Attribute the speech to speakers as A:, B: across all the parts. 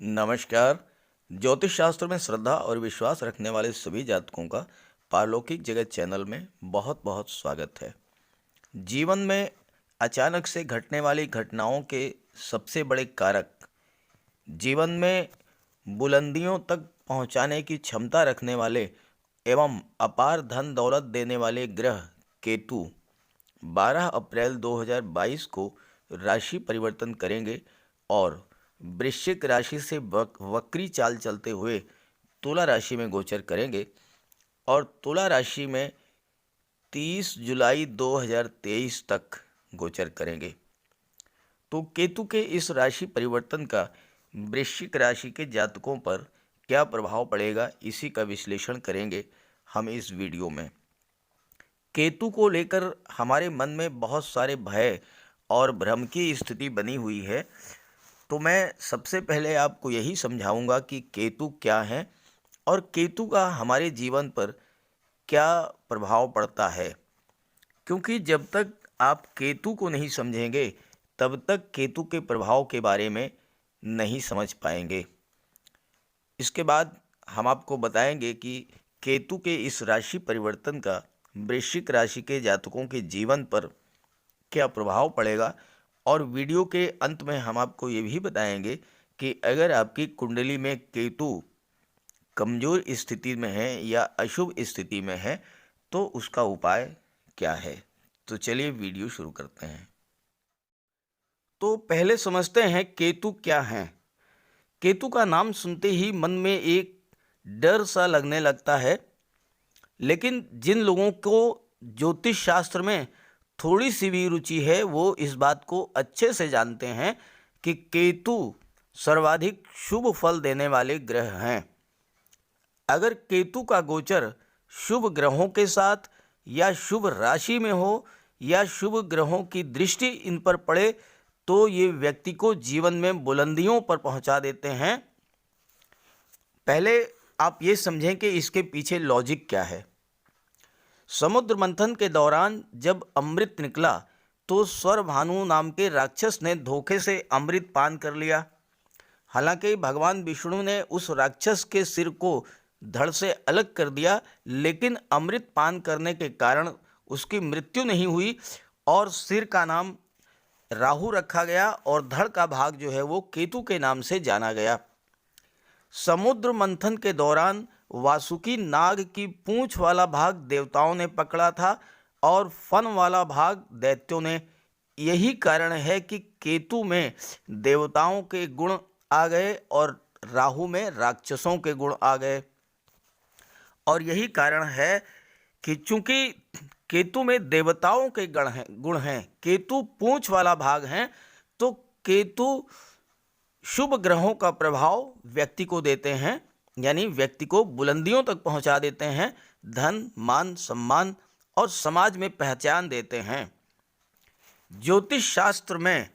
A: नमस्कार। ज्योतिष शास्त्र में श्रद्धा और विश्वास रखने वाले सभी जातकों का पारलौकिक जगत चैनल में बहुत बहुत स्वागत है। जीवन में अचानक से घटने वाली घटनाओं के सबसे बड़े कारक, जीवन में बुलंदियों तक पहुंचाने की क्षमता रखने वाले एवं अपार धन दौलत देने वाले ग्रह केतु 12 अप्रैल 2022 को राशि परिवर्तन करेंगे और वृश्चिक राशि से वक्री चाल चलते हुए तुला राशि में गोचर करेंगे और तुला राशि में 30 जुलाई 2023 तक गोचर करेंगे। तो केतु के इस राशि परिवर्तन का वृश्चिक राशि के जातकों पर क्या प्रभाव पड़ेगा, इसी का विश्लेषण करेंगे हम इस वीडियो में। केतु को लेकर हमारे मन में बहुत सारे भय और भ्रम की स्थिति बनी हुई है। तो मैं सबसे पहले आपको यही समझाऊंगा कि केतु क्या है और केतु का हमारे जीवन पर क्या प्रभाव पड़ता है, क्योंकि जब तक आप केतु को नहीं समझेंगे तब तक केतु के प्रभाव के बारे में नहीं समझ पाएंगे। इसके बाद हम आपको बताएंगे कि केतु के इस राशि परिवर्तन का वृश्चिक राशि के जातकों के जीवन पर क्या प्रभाव पड़ेगा और वीडियो के अंत में हम आपको ये भी बताएंगे कि अगर आपकी कुंडली में केतु कमज़ोर स्थिति में है या अशुभ स्थिति में है तो उसका उपाय क्या है। तो चलिए वीडियो शुरू करते हैं। तो पहले समझते हैं केतु क्या है। केतु का नाम सुनते ही मन में एक डर सा लगने लगता है, लेकिन जिन लोगों को ज्योतिष शास्त्र में थोड़ी सी भी रुचि है वो इस बात को अच्छे से जानते हैं कि केतु सर्वाधिक शुभ फल देने वाले ग्रह हैं। अगर केतु का गोचर शुभ ग्रहों के साथ या शुभ राशि में हो या शुभ ग्रहों की दृष्टि इन पर पड़े तो ये व्यक्ति को जीवन में बुलंदियों पर पहुंचा देते हैं। पहले आप ये समझें कि इसके पीछे लॉजिक क्या है। समुद्र मंथन के दौरान जब अमृत निकला तो स्वरभानु नाम के राक्षस ने धोखे से अमृत पान कर लिया। हालांकि भगवान विष्णु ने उस राक्षस के सिर को धड़ से अलग कर दिया, लेकिन अमृत पान करने के कारण उसकी मृत्यु नहीं हुई और सिर का नाम राहु रखा गया और धड़ का भाग जो है वो केतु के नाम से जाना गया। समुद्र मंथन के दौरान वासुकी नाग की पूंछ वाला भाग देवताओं ने पकड़ा था और फन वाला भाग दैत्यों ने। यही कारण है कि केतु में देवताओं के गुण आ गए और राहु में राक्षसों के गुण आ गए। और यही कारण है कि चूंकि केतु में देवताओं के गुण हैं, केतु पूंछ वाला भाग हैं, तो केतु शुभ ग्रहों का प्रभाव व्यक्ति को देते हैं, यानी व्यक्ति को बुलंदियों तक पहुंचा देते हैं, धन मान सम्मान और समाज में पहचान देते हैं। ज्योतिष शास्त्र में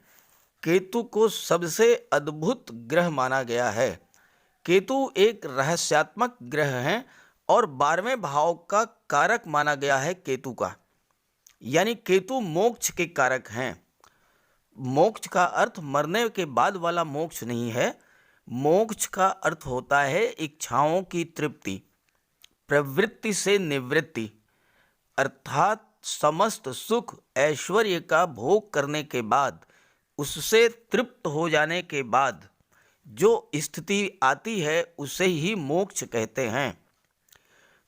A: केतु को सबसे अद्भुत ग्रह माना गया है। केतु एक रहस्यात्मक ग्रह है और 12वें भाव का कारक माना गया है केतु का, यानी केतु मोक्ष के कारक हैं। मोक्ष का अर्थ मरने के बाद वाला मोक्ष नहीं है। मोक्ष का अर्थ होता है इच्छाओं की तृप्ति, प्रवृत्ति से निवृत्ति, अर्थात समस्त सुख ऐश्वर्य का भोग करने के बाद, उससे तृप्त हो जाने के बाद जो स्थिति आती है उसे ही मोक्ष कहते हैं।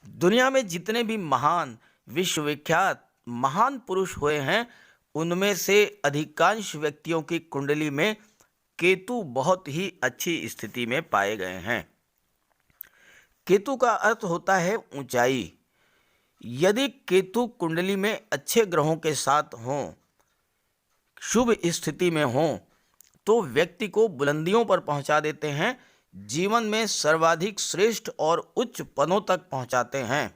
A: दुनिया में जितने भी महान विश्वविख्यात महान पुरुष हुए हैं उनमें से अधिकांश व्यक्तियों की कुंडली में केतु बहुत ही अच्छी स्थिति में पाए गए हैं। केतु का अर्थ होता है ऊंचाई। यदि केतु कुंडली में अच्छे ग्रहों के साथ हों, शुभ स्थिति में हों, तो व्यक्ति को बुलंदियों पर पहुंचा देते हैं, जीवन में सर्वाधिक श्रेष्ठ और उच्च पदों तक पहुंचाते हैं।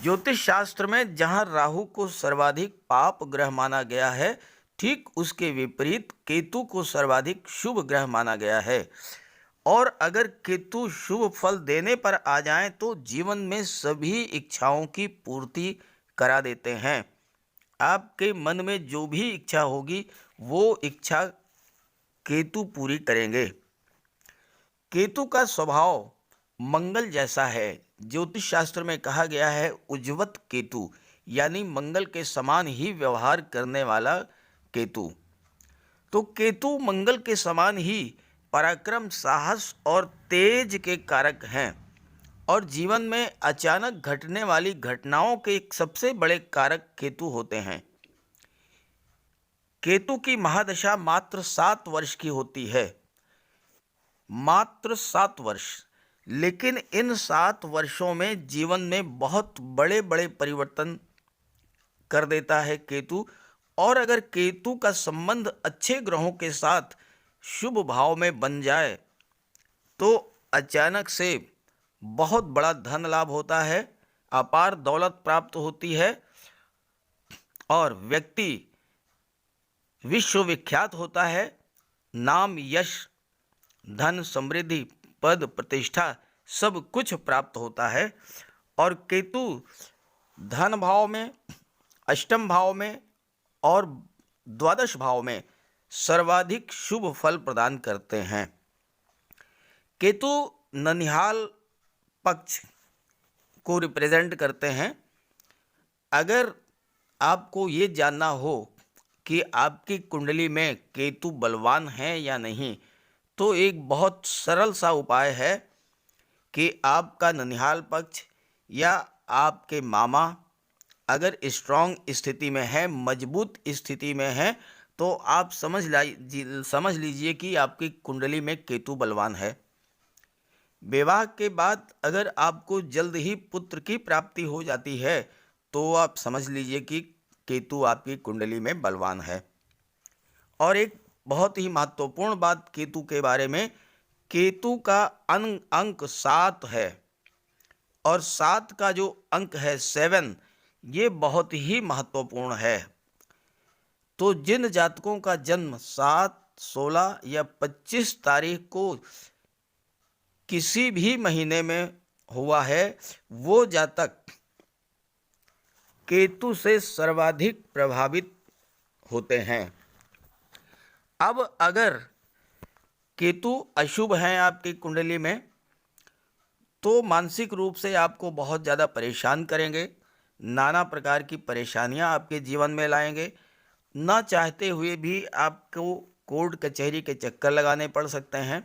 A: ज्योतिष शास्त्र में जहां राहु को सर्वाधिक पाप ग्रह माना गया है, ठीक उसके विपरीत केतु को सर्वाधिक शुभ ग्रह माना गया है। और अगर केतु शुभ फल देने पर आ जाएं तो जीवन में सभी इच्छाओं की पूर्ति करा देते हैं। आपके मन में जो भी इच्छा होगी वो इच्छा केतु पूरी करेंगे। केतु का स्वभाव मंगल जैसा है। ज्योतिष शास्त्र में कहा गया है उज्जवत केतु, यानी मंगल के समान ही व्यवहार करने वाला केतु। तो केतु मंगल के समान ही पराक्रम, साहस और तेज के कारक हैं और जीवन में अचानक घटने वाली घटनाओं के एक सबसे बड़े कारक केतु होते हैं। केतु की महादशा मात्र 7 वर्ष की होती है, मात्र 7 वर्ष। लेकिन इन 7 वर्षों में जीवन में बहुत बड़े बड़े परिवर्तन कर देता है केतु। और अगर केतु का संबंध अच्छे ग्रहों के साथ शुभ भाव में बन जाए तो अचानक से बहुत बड़ा धन लाभ होता है, अपार दौलत प्राप्त होती है और व्यक्ति विश्वविख्यात होता है। नाम, यश, धन, समृद्धि, पद, प्रतिष्ठा सब कुछ प्राप्त होता है। और केतु धन भाव में, अष्टम भाव में और द्वादश भाव में सर्वाधिक शुभ फल प्रदान करते हैं। केतु ननिहाल पक्ष को रिप्रेजेंट करते हैं। अगर आपको ये जानना हो कि आपकी कुंडली में केतु बलवान है या नहीं, तो एक बहुत सरल सा उपाय है कि आपका ननिहाल पक्ष या आपके मामा अगर स्ट्रांग स्थिति में है, मजबूत स्थिति में है, तो आप समझ लीजिए कि आपकी कुंडली में केतु बलवान है। विवाह के बाद अगर आपको जल्द ही पुत्र की प्राप्ति हो जाती है तो आप समझ लीजिए कि केतु आपकी कुंडली में बलवान है। और एक बहुत ही महत्वपूर्ण बात केतु के बारे में, केतु का अंक 7 है और 7 का जो अंक है 7, ये बहुत ही महत्वपूर्ण है। तो जिन जातकों का जन्म 7, 16 या 25 तारीख को किसी भी महीने में हुआ है, वो जातक केतु से सर्वाधिक प्रभावित होते हैं। अब अगर केतु अशुभ हैं आपकी कुंडली में तो मानसिक रूप से आपको बहुत ज़्यादा परेशान करेंगे, नाना प्रकार की परेशानियां आपके जीवन में लाएंगे। ना चाहते हुए भी आपको कोर्ट कचहरी के चक्कर लगाने पड़ सकते हैं,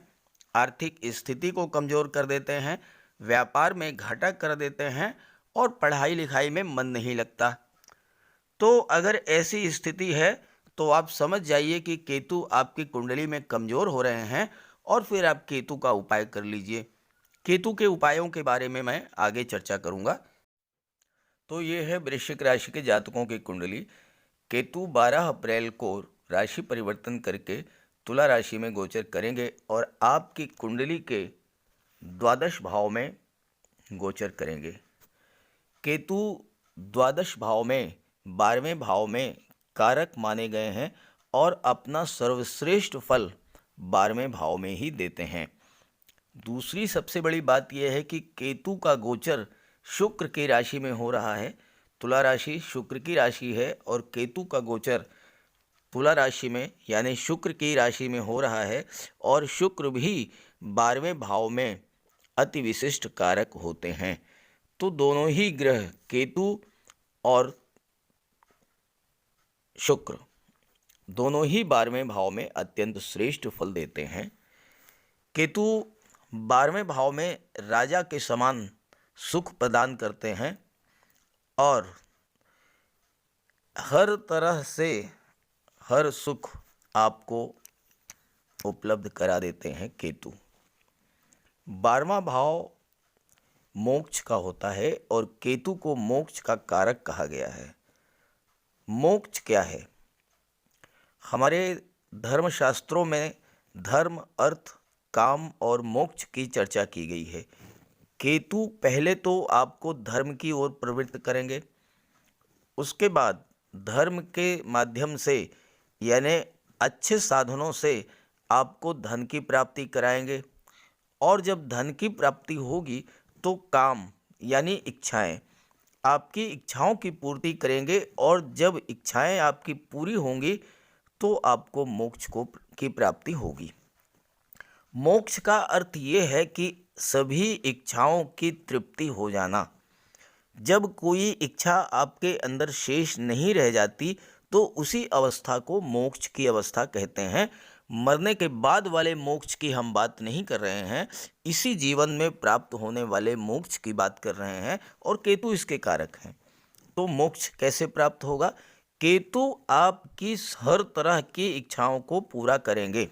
A: आर्थिक स्थिति को कमज़ोर कर देते हैं, व्यापार में घाटा कर देते हैं और पढ़ाई लिखाई में मन नहीं लगता। तो अगर ऐसी स्थिति है तो आप समझ जाइए कि केतु आपकी कुंडली में कमज़ोर हो रहे हैं और फिर आप केतु का उपाय कर लीजिए। केतु के उपायों के बारे में मैं आगे चर्चा करूंगा। तो ये है वृश्चिक राशि के जातकों की कुंडली। केतु 12 अप्रैल को राशि परिवर्तन करके तुला राशि में गोचर करेंगे और आपकी कुंडली के द्वादश भाव में गोचर करेंगे। केतु द्वादश भाव में 12वें भाव में कारक माने गए हैं और अपना सर्वश्रेष्ठ फल 12वें भाव में ही देते हैं। दूसरी सबसे बड़ी बात यह है कि केतु का गोचर शुक्र की राशि में हो रहा है। तुला राशि शुक्र की राशि है और केतु का गोचर तुला राशि में यानी शुक्र की राशि में हो रहा है और शुक्र भी 12वें भाव में अति विशिष्ट कारक होते हैं। तो दोनों ही ग्रह केतु और शुक्र दोनों ही 12वें भाव में अत्यंत श्रेष्ठ फल देते हैं। केतु 12वें भाव में राजा के समान सुख प्रदान करते हैं और हर तरह से हर सुख आपको उपलब्ध करा देते हैं। केतु 12वां भाव मोक्ष का होता है और केतु को मोक्ष का कारक कहा गया है। मोक्ष क्या है? हमारे धर्मशास्त्रों में धर्म, अर्थ, काम और मोक्ष की चर्चा की गई है। केतु पहले तो आपको धर्म की ओर प्रवृत्त करेंगे, उसके बाद धर्म के माध्यम से यानी अच्छे साधनों से आपको धन की प्राप्ति कराएंगे और जब धन की प्राप्ति होगी तो काम यानी इच्छाएं, आपकी इच्छाओं की पूर्ति करेंगे और जब इच्छाएं आपकी पूरी होंगी तो आपको मोक्ष की प्राप्ति होगी। मोक्ष का अर्थ ये है कि सभी इच्छाओं की तृप्ति हो जाना। जब कोई इच्छा आपके अंदर शेष नहीं रह जाती तो उसी अवस्था को मोक्ष की अवस्था कहते हैं। मरने के बाद वाले मोक्ष की हम बात नहीं कर रहे हैं, इसी जीवन में प्राप्त होने वाले मोक्ष की बात कर रहे हैं और केतु इसके कारक हैं। तो मोक्ष कैसे प्राप्त होगा? केतु आपकी हर तरह की इच्छाओं को पूरा करेंगे।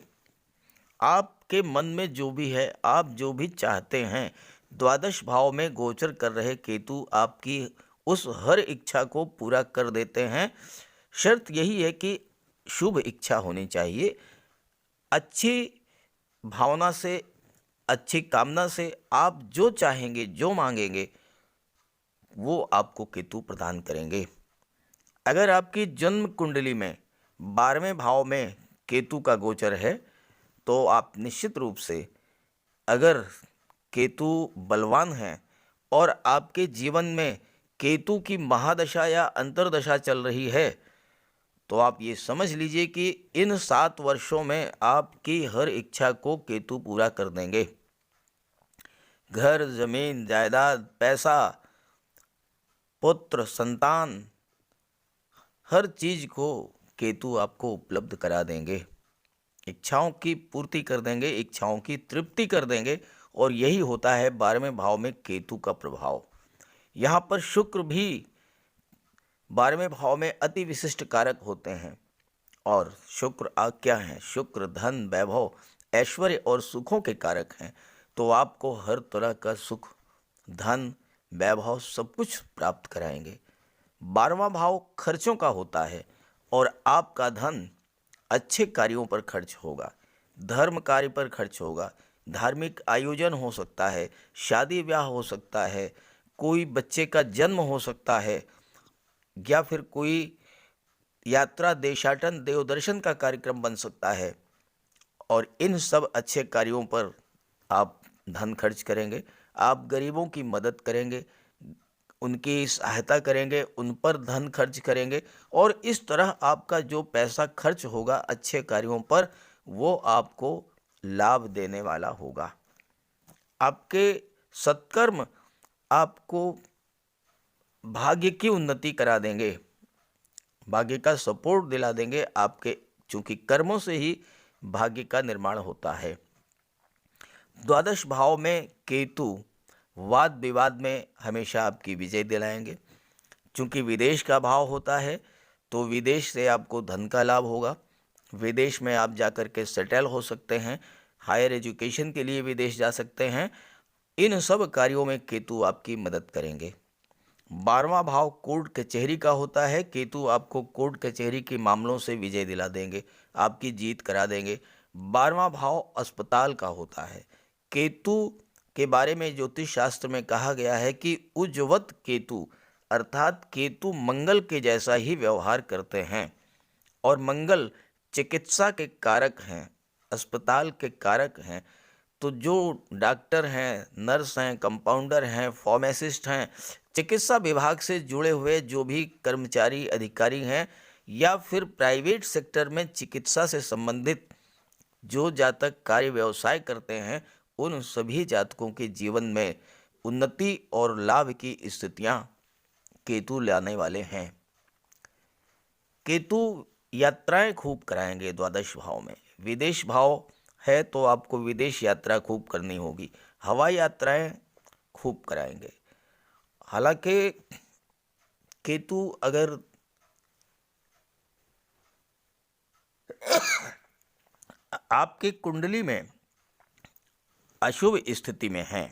A: आपके मन में जो भी है, आप जो भी चाहते हैं, द्वादश भाव में गोचर कर रहे केतु आपकी उस हर इच्छा को पूरा कर देते हैं। शर्त यही है कि शुभ इच्छा होनी चाहिए। अच्छी भावना से, अच्छी कामना से आप जो चाहेंगे, जो मांगेंगे, वो आपको केतु प्रदान करेंगे। अगर आपकी जन्म कुंडली में 12वें भाव में केतु का गोचर है तो आप निश्चित रूप से, अगर केतु बलवान हैं और आपके जीवन में केतु की महादशा या अंतर्दशा चल रही है, तो आप ये समझ लीजिए कि इन 7 वर्षों में आपकी हर इच्छा को केतु पूरा कर देंगे। घर, जमीन, जायदाद, पैसा, पुत्र, संतान, हर चीज को केतु आपको उपलब्ध करा देंगे। इच्छाओं की पूर्ति कर देंगे, इच्छाओं की तृप्ति कर देंगे। और यही होता है 12वें भाव में केतु का प्रभाव। यहाँ पर शुक्र भी 12वें भाव में अति विशिष्ट कारक होते हैं। और शुक्र क्या हैं? शुक्र धन, वैभव, ऐश्वर्य और सुखों के कारक हैं। तो आपको हर तरह का सुख, धन, वैभव सब कुछ प्राप्त कराएंगे। 12वां भाव खर्चों का होता है और आपका धन अच्छे कार्यों पर खर्च होगा, धर्म कार्य पर खर्च होगा, धार्मिक आयोजन हो सकता है, शादी ब्याह हो सकता है, कोई बच्चे का जन्म हो सकता है, या फिर कोई यात्रा, देशाटन, देवदर्शन का कार्यक्रम बन सकता है। और इन सब अच्छे कार्यों पर आप धन खर्च करेंगे। आप गरीबों की मदद करेंगे, उनकी सहायता करेंगे, उन पर धन खर्च करेंगे। और इस तरह आपका जो पैसा खर्च होगा अच्छे कार्यों पर, वो आपको लाभ देने वाला होगा। आपके सत्कर्म आपको भाग्य की उन्नति करा देंगे, भाग्य का सपोर्ट दिला देंगे आपके, चूंकि कर्मों से ही भाग्य का निर्माण होता है। द्वादश भाव में केतु वाद विवाद में हमेशा आपकी विजय दिलाएंगे। चूंकि विदेश का भाव होता है तो विदेश से आपको धन का लाभ होगा। विदेश में आप जाकर के सेटल हो सकते हैं, हायर एजुकेशन के लिए विदेश जा सकते हैं। इन सब कार्यों में केतु आपकी मदद करेंगे। 12वां भाव कोर्ट कचहरी का होता है। केतु आपको कोर्ट कचहरी के मामलों से विजय दिला देंगे, आपकी जीत करा देंगे। 12वां भाव अस्पताल का होता है। केतु के बारे में ज्योतिष शास्त्र में कहा गया है कि उज्जवत केतु, अर्थात केतु मंगल के जैसा ही व्यवहार करते हैं। और मंगल चिकित्सा के कारक हैं, अस्पताल के कारक हैं। तो जो डॉक्टर हैं, नर्स हैं, कंपाउंडर हैं, फार्मासिस्ट हैं, चिकित्सा विभाग से जुड़े हुए जो भी कर्मचारी, अधिकारी हैं, या फिर प्राइवेट सेक्टर में चिकित्सा से संबंधित जो जातक कार्य व्यवसाय करते हैं, उन सभी जातकों के जीवन में उन्नति और लाभ की स्थितियां केतु लाने वाले हैं। केतु यात्राएं खूब कराएंगे द्वादश भाव में। विदेश भाव है तो आपको विदेश यात्रा खूब करनी होगी, हवाई यात्राएं खूब कराएंगे। हालांकि केतु अगर आपकी कुंडली में अशुभ स्थिति में हैं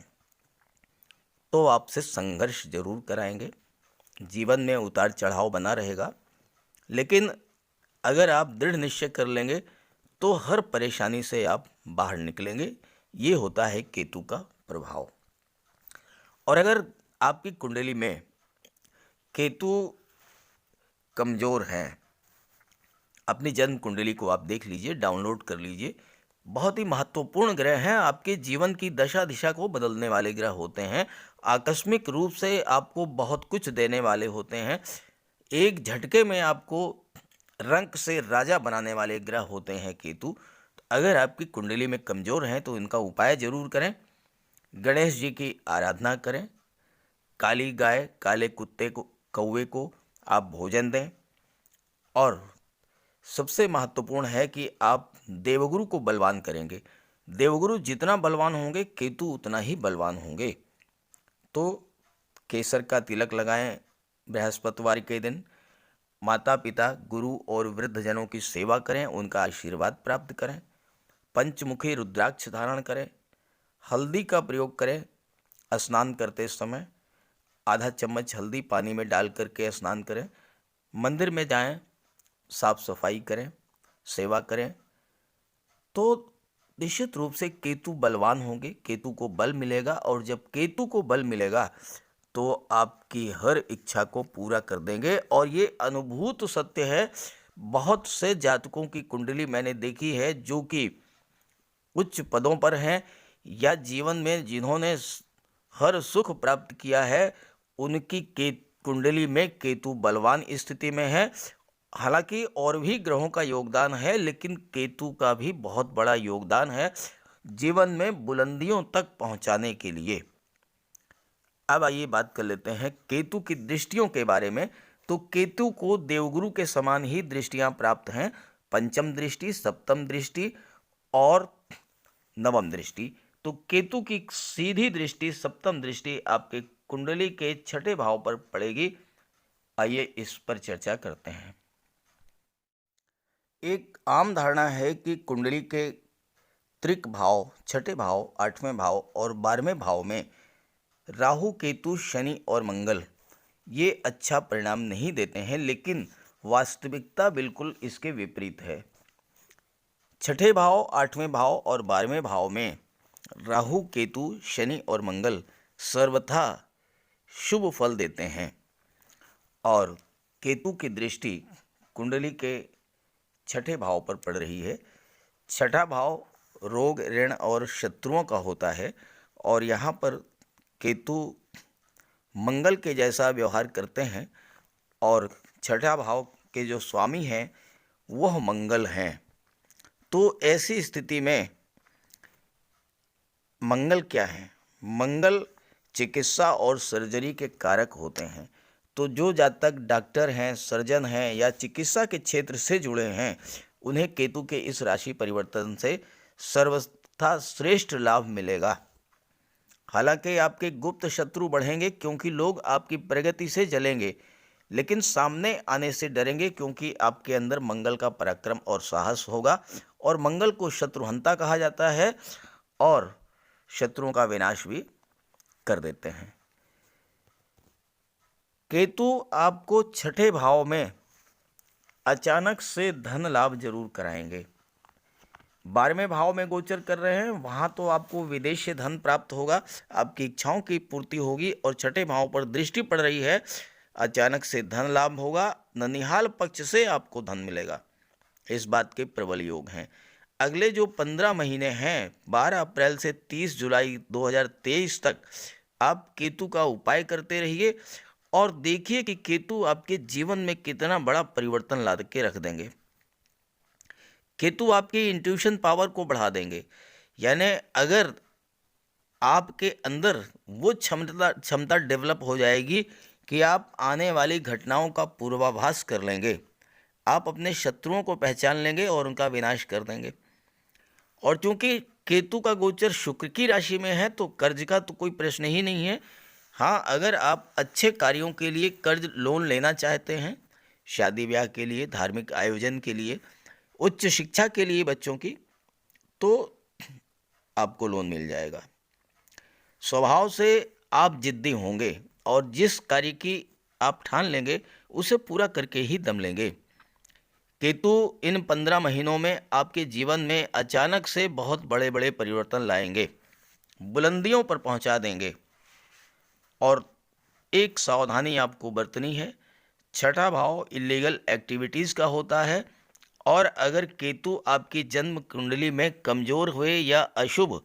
A: तो आपसे संघर्ष जरूर कराएंगे, जीवन में उतार चढ़ाव बना रहेगा। लेकिन अगर आप दृढ़ निश्चय कर लेंगे तो हर परेशानी से आप बाहर निकलेंगे। ये होता है केतु का प्रभाव। और अगर आपकी कुंडली में केतु कमज़ोर है, अपनी जन्म कुंडली को आप देख लीजिए, डाउनलोड कर लीजिए। बहुत ही महत्वपूर्ण ग्रह हैं, आपके जीवन की दशा दिशा को बदलने वाले ग्रह होते हैं। आकस्मिक रूप से आपको बहुत कुछ देने वाले होते हैं। एक झटके में आपको रंक से राजा बनाने वाले ग्रह होते हैं केतु। तो अगर आपकी कुंडली में कमजोर हैं तो इनका उपाय जरूर करें। गणेश जी की आराधना करें। काली गाय, काले कुत्ते को, कौवे को आप भोजन दें। और सबसे महत्वपूर्ण है कि आप देवगुरु को बलवान करेंगे। देवगुरु जितना बलवान होंगे, केतु उतना ही बलवान होंगे। तो केसर का तिलक लगाएं बृहस्पतिवार के दिन। माता पिता, गुरु और वृद्धजनों की सेवा करें, उनका आशीर्वाद प्राप्त करें। पंचमुखी रुद्राक्ष धारण करें। हल्दी का प्रयोग करें। स्नान करते समय आधा चम्मच हल्दी पानी में डाल करके स्नान करें। मंदिर में जाएं, साफ सफाई करें, सेवा करें। तो निश्चित रूप से केतु बलवान होंगे, केतु को बल मिलेगा। और जब केतु को बल मिलेगा तो आपकी हर इच्छा को पूरा कर देंगे। और ये अनुभूत सत्य है। बहुत से जातकों की कुंडली मैंने देखी है जो कि उच्च पदों पर हैं, या जीवन में जिन्होंने हर सुख प्राप्त किया है, उनकी कुंडली में केतु बलवान स्थिति में है। हालांकि और भी ग्रहों का योगदान है, लेकिन केतु का भी बहुत बड़ा योगदान है जीवन में बुलंदियों तक पहुंचाने के लिए। अब आइए बात कर लेते हैं केतु की दृष्टियों के बारे में। तो केतु को देवगुरु के समान ही दृष्टियां प्राप्त हैं। पंचम दृष्टि, सप्तम दृष्टि और नवम दृष्टि। तो केतु की सीधी दृष्टि, सप्तम दृष्टि आपके कुंडली के छठे भाव पर पड़ेगी। आइए इस पर चर्चा करते हैं। एक आम धारणा है कि कुंडली के त्रिक भाव, छठे भाव, आठवें भाव और 12वें भाव में राहु, केतु, शनि और मंगल ये अच्छा परिणाम नहीं देते हैं, लेकिन वास्तविकता बिल्कुल इसके विपरीत है। छठे भाव, आठवें भाव और 12वें भाव में राहु, केतु, शनि और मंगल सर्वथा शुभ फल देते हैं। और केतु की दृष्टि कुंडली के छठे भाव पर पड़ रही है। छठा भाव रोग, ऋण और शत्रुओं का होता है। और यहाँ पर केतु मंगल के जैसा व्यवहार करते हैं और छठा भाव के जो स्वामी हैं वह मंगल हैं। तो ऐसी स्थिति में मंगल क्या है? मंगल चिकित्सा और सर्जरी के कारक होते हैं। तो जो जातक डॉक्टर हैं, सर्जन हैं या चिकित्सा के क्षेत्र से जुड़े हैं, उन्हें केतु के इस राशि परिवर्तन से सर्वथा श्रेष्ठ लाभ मिलेगा। हालांकि आपके गुप्त शत्रु बढ़ेंगे क्योंकि लोग आपकी प्रगति से जलेंगे, लेकिन सामने आने से डरेंगे क्योंकि आपके अंदर मंगल का पराक्रम और साहस होगा। और मंगल को शत्रुहंता कहा जाता है और शत्रुओं का विनाश भी कर देते हैं। केतु आपको छठे भाव में अचानक से धन लाभ जरूर कराएंगे। 12वें भाव में गोचर कर रहे हैं, वहाँ तो आपको विदेश से धन प्राप्त होगा, आपकी इच्छाओं की पूर्ति होगी। और छठे भाव पर दृष्टि पड़ रही है, अचानक से धन लाभ होगा। ननिहाल पक्ष से आपको धन मिलेगा, इस बात के प्रबल योग हैं। अगले जो 15 महीने हैं, 12 अप्रैल से 30 जुलाई 2023 तक आप केतु का उपाय करते रहिए और देखिए कि केतु आपके जीवन में कितना बड़ा परिवर्तन ला के रख देंगे। केतु आपकी इंट्यूशन पावर को बढ़ा देंगे। यानी अगर आपके अंदर वो क्षमता डेवलप हो जाएगी कि आप आने वाली घटनाओं का पूर्वाभास कर लेंगे, आप अपने शत्रुओं को पहचान लेंगे और उनका विनाश कर देंगे। और चूंकि केतु का गोचर शुक्र की राशि में है तो कर्ज का तो कोई प्रश्न ही नहीं है। हाँ, अगर आप अच्छे कार्यों के लिए कर्ज लोन लेना चाहते हैं, शादी ब्याह के लिए, धार्मिक आयोजन के लिए, उच्च शिक्षा के लिए बच्चों की, तो आपको लोन मिल जाएगा। स्वभाव से आप जिद्दी होंगे और जिस कार्य की आप ठान लेंगे उसे पूरा करके ही दम लेंगे। केतु इन 15 महीनों में आपके जीवन में अचानक से बहुत बड़े बड़े परिवर्तन लाएंगे, बुलंदियों पर पहुंचा देंगे। और एक सावधानी आपको बरतनी है, छठा भाव इलीगल एक्टिविटीज़ का होता है। और अगर केतु आपकी जन्म कुंडली में कमज़ोर हुए या अशुभ,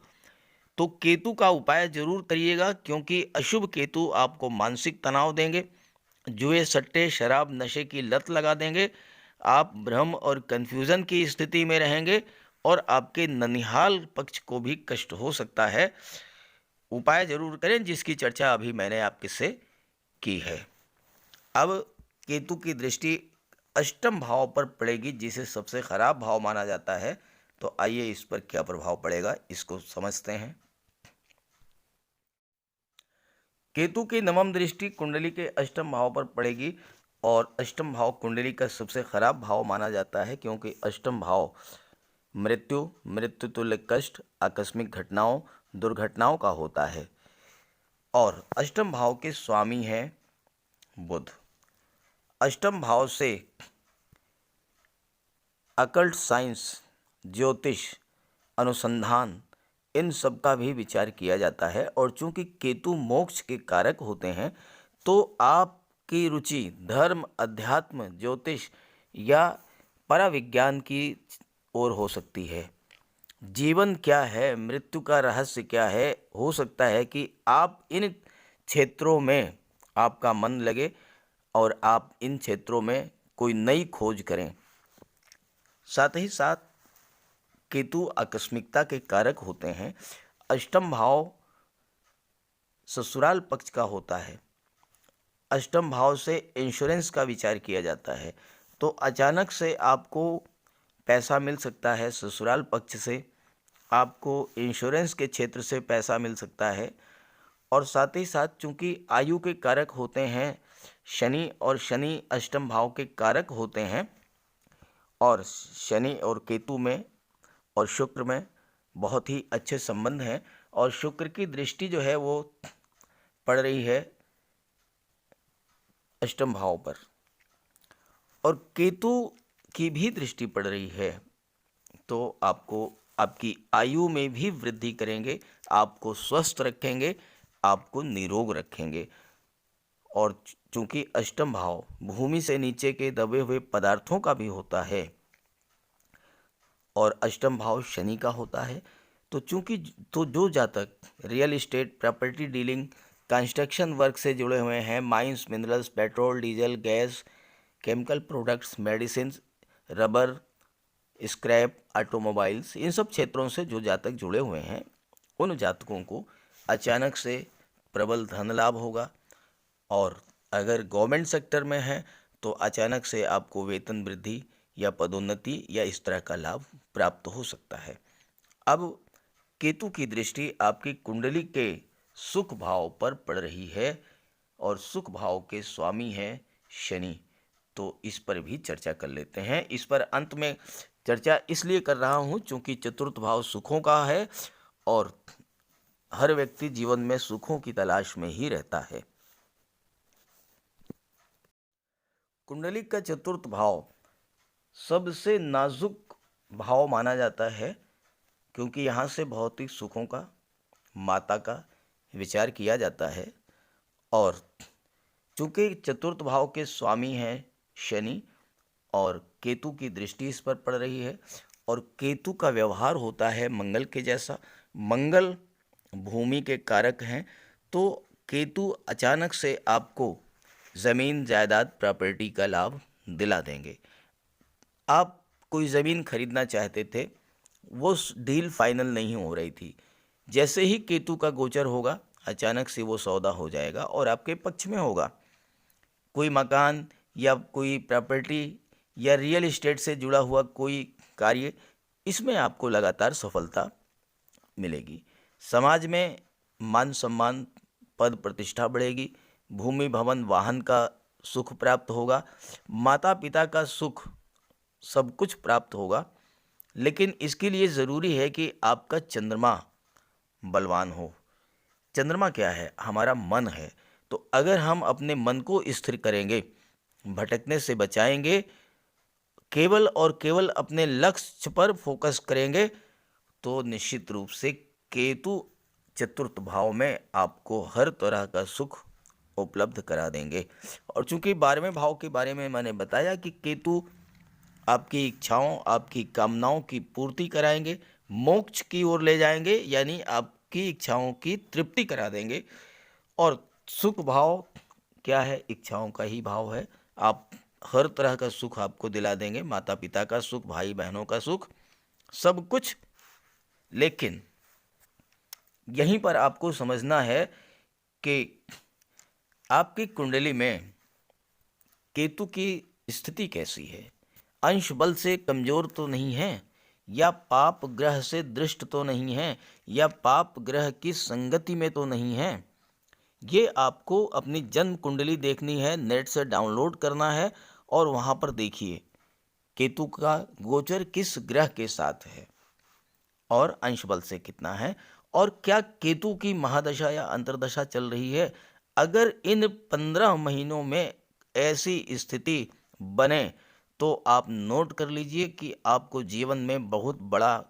A: तो केतु का उपाय जरूर करिएगा, क्योंकि अशुभ केतु आपको मानसिक तनाव देंगे, जुए, सट्टे, शराब, नशे की लत लगा देंगे। आप भ्रम और कन्फ्यूज़न की स्थिति में रहेंगे और आपके ननिहाल पक्ष को भी कष्ट हो सकता है। उपाय जरूर करें जिसकी चर्चा अभी मैंने आपके से की है। अब केतु की दृष्टि अष्टम भाव पर पड़ेगी जिसे सबसे खराब भाव माना जाता है। तो आइए इस पर क्या प्रभाव पड़ेगा इसको समझते हैं। केतु की नवम दृष्टि कुंडली के अष्टम भाव पर पड़ेगी और अष्टम भाव कुंडली का सबसे खराब भाव माना जाता है, क्योंकि अष्टम भाव मृत्यु, मृत्यु तुल्य कष्ट, आकस्मिक घटनाओं, दुर्घटनाओं का होता है। और अष्टम भाव के स्वामी हैं बुध। अष्टम भाव से अकल्ट साइंस, ज्योतिष, अनुसंधान, इन सब का भी विचार किया जाता है। और चूंकि केतु मोक्ष के कारक होते हैं तो आपकी रुचि धर्म, अध्यात्म, ज्योतिष या पराविज्ञान की ओर हो सकती है। जीवन क्या है, मृत्यु का रहस्य क्या है, हो सकता है कि आप इन क्षेत्रों में आपका मन लगे और आप इन क्षेत्रों में कोई नई खोज करें। साथ ही साथ केतु आकस्मिकता के कारक होते हैं। अष्टम भाव ससुराल पक्ष का होता है। अष्टम भाव से इंश्योरेंस का विचार किया जाता है। तो अचानक से आपको पैसा मिल सकता है, ससुराल पक्ष से आपको इंश्योरेंस के क्षेत्र से पैसा मिल सकता है। और साथ ही साथ चूंकि आयु के कारक होते हैं शनि, और शनि अष्टम भाव के कारक होते हैं, और शनि और केतु में और शुक्र में बहुत ही अच्छे संबंध हैं। और शुक्र की दृष्टि जो है वो पड़ रही है अष्टम भाव पर, और केतु की भी दृष्टि पड़ रही है। तो आपको आपकी आयु में भी वृद्धि करेंगे, आपको स्वस्थ रखेंगे, आपको निरोग रखेंगे। और चूंकि अष्टम भाव भूमि से नीचे के दबे हुए पदार्थों का भी होता है और अष्टम भाव शनि का होता है, तो चूंकि तो जो जातक real estate, property dealing, construction work से जुड़े हुए हैं, mines, minerals, petrol, diesel, gas, chemical products, medicine, rubber, scrap, automobiles, इन सब क्षेत्रों से जो जातक जुड़े हुए हैं उन जातकों को अचानक से प्रबल धन लाभ होगा। और अगर गवर्नमेंट सेक्टर में है तो अचानक से आपको वेतन वृद्धि या पदोन्नति या इस तरह का लाभ प्राप्त हो सकता है। अब केतु की दृष्टि आपकी कुंडली के सुख भाव पर पड़ रही है और सुख भाव के स्वामी हैं शनि। तो इस पर भी चर्चा कर लेते हैं। इस पर अंत में चर्चा इसलिए कर रहा हूं क्योंकि चतुर्थ भाव सुखों का है और हर व्यक्ति जीवन में सुखों की तलाश में ही रहता है। कुंडली का चतुर्थ भाव सबसे नाजुक भाव माना जाता है, क्योंकि यहाँ से भौतिक सुखों का, माता का विचार किया जाता है। और चूंकि चतुर्थ भाव के स्वामी हैं शनि और केतु की दृष्टि इस पर पड़ रही है, और केतु का व्यवहार होता है मंगल के जैसा। मंगल भूमि के कारक हैं, तो केतु अचानक से आपको ज़मीन, जायदाद, प्रॉपर्टी का लाभ दिला देंगे। आप कोई ज़मीन खरीदना चाहते थे, वो डील फाइनल नहीं हो रही थी, जैसे ही केतु का गोचर होगा अचानक से वो सौदा हो जाएगा और आपके पक्ष में होगा। कोई मकान या कोई प्रॉपर्टी या रियल एस्टेट से जुड़ा हुआ कोई कार्य, इसमें आपको लगातार सफलता मिलेगी। समाज में मान सम्मान, पद प्रतिष्ठा बढ़ेगी, भूमि, भवन, वाहन का सुख प्राप्त होगा, माता पिता का सुख, सब कुछ प्राप्त होगा। लेकिन इसके लिए ज़रूरी है कि आपका चंद्रमा बलवान हो। चंद्रमा क्या है? हमारा मन है। तो अगर हम अपने मन को स्थिर करेंगे, भटकने से बचाएंगे, केवल और केवल अपने लक्ष्य पर फोकस करेंगे, तो निश्चित रूप से केतु चतुर्थ भाव में आपको हर तरह का सुख उपलब्ध करा देंगे। और चूंकि 12वें भाव के बारे में मैंने बताया कि केतु आपकी इच्छाओं, आपकी कामनाओं की पूर्ति कराएंगे, मोक्ष की ओर ले जाएंगे, यानी आपकी इच्छाओं की तृप्ति करा देंगे। और सुख भाव क्या है? इच्छाओं का ही भाव है। आप हर तरह का सुख आपको दिला देंगे, माता पिता का सुख, भाई बहनों का सुख, सब कुछ। लेकिन यहीं पर आपको समझना है कि आपकी कुंडली में केतु की स्थिति कैसी है। अंश बल से कमजोर तो नहीं है, या पाप ग्रह से दृष्ट तो नहीं है, या पाप ग्रह की संगति में तो नहीं है। ये आपको अपनी जन्म कुंडली देखनी है, नेट से डाउनलोड करना है और वहाँ पर देखिए केतु का गोचर किस ग्रह के साथ है और अंश बल से कितना है, और क्या केतु की महादशा या अंतर्दशा चल रही है। अगर इन 15 महीनों में ऐसी स्थिति बने तो आप नोट कर लीजिए कि आपको जीवन में बहुत बड़ा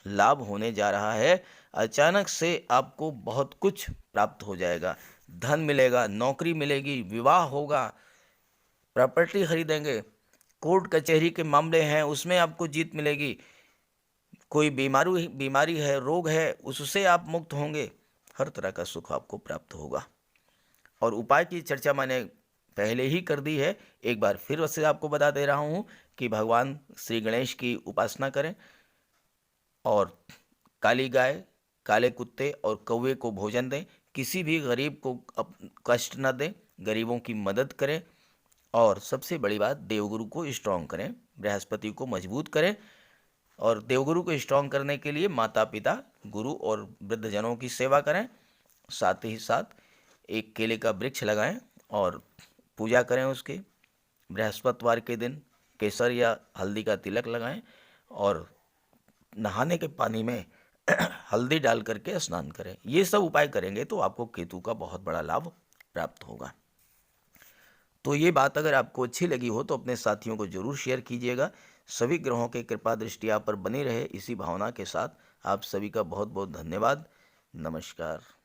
A: लाभ होने जा रहा है। अचानक से आपको बहुत कुछ प्राप्त हो जाएगा, धन मिलेगा, नौकरी मिलेगी, विवाह होगा, प्रॉपर्टी खरीदेंगे, कोर्ट कचहरी के मामले हैं उसमें आपको जीत मिलेगी, कोई बीमारी है, रोग है, उससे आप मुक्त होंगे, हर तरह का सुख आपको प्राप्त होगा। और उपाय की चर्चा मैंने पहले ही कर दी है, एक बार फिर से आपको बता दे रहा हूँ कि भगवान श्री गणेश की उपासना करें और काली गाय, काले कुत्ते और कौवे को भोजन दें, किसी भी गरीब को कष्ट न दें, गरीबों की मदद करें, और सबसे बड़ी बात देवगुरु को स्ट्रॉन्ग करें, बृहस्पति को मजबूत करें। और देवगुरु को स्ट्रॉन्ग करने के लिए माता पिता, गुरु और वृद्धजनों की सेवा करें। साथ ही साथ एक केले का वृक्ष लगाएं और पूजा करें उसके। बृहस्पतिवार के दिन केसर या हल्दी का तिलक लगाएं और नहाने के पानी में हल्दी डाल करके स्नान करें। ये सब उपाय करेंगे तो आपको केतु का बहुत बड़ा लाभ प्राप्त होगा। तो ये बात अगर आपको अच्छी लगी हो तो अपने साथियों को जरूर शेयर कीजिएगा। सभी ग्रहों की कृपा दृष्टि आप पर बनी रहे, इसी भावना के साथ आप सभी का बहुत बहुत धन्यवाद। नमस्कार।